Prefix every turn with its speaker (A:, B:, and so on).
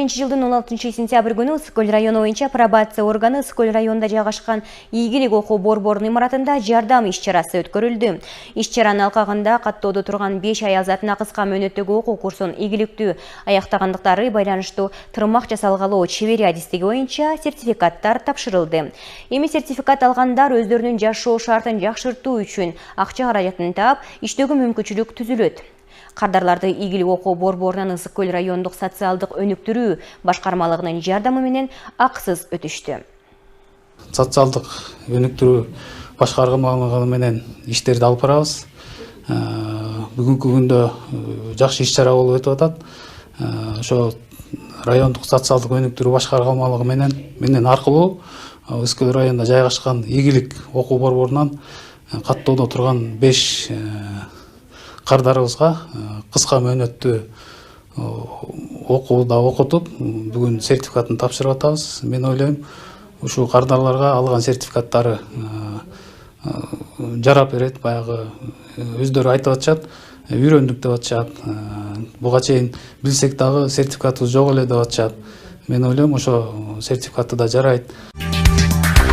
A: Жылдын 16 сентябрь күнү Ысыккөл району боюнча пробация органы Ысыккөл районунда жайгашкан ийгилик окуу борборунун имаратында жардам иш-чарасы өткөрүлдү. Иш-чаранын алкагында каттоодо турган 5 аял затына кыска мөөнөттөгү окуу курсун ийгиликтүү аяктагандыктары байланыштуу тырмак жасалгалоо чебери адистиги боюнча сертификаттар тапшырылды. Эми сертификат алгандар өздөрүнүн жашоо шартын жакшыртуу үчүн акча каражатын таап, иштөөгө мүмкүнчүлүк түзүлөт. Кардарларды ийгилик окуу борборунан Ысыккөл райондук социалдык өнүктүрүү башкармалыгынын жардамы менен акысыз өтүштү.
B: Социалдык өнүктүрүү башкармалыгы менен иштерди алып барабыз. Бүгүнкү күндө жакшы иш-чара болуп өтүп атат. Ошо райондук социалдык өнүктүрүү башкармалыгы менен аркылуу Ысыккөл районунда жайгашкан ийгилик окуу борборунан каттоодо турган 5 кардарыбызга кыска мөөнөттүү окууда окутуп, бүгүн сертификатын тапшырып атабыз. Мен ойлойм, ушул кардарларга алган сертификаттары жарап берет. Баягы өздөрү айтып атышат, үйрөндүк деп атышат. Буга чейин билсек дагы сертификатыбыз жок эле деп атышат. Мен ойлойм, ошо сертификаты да жарайт.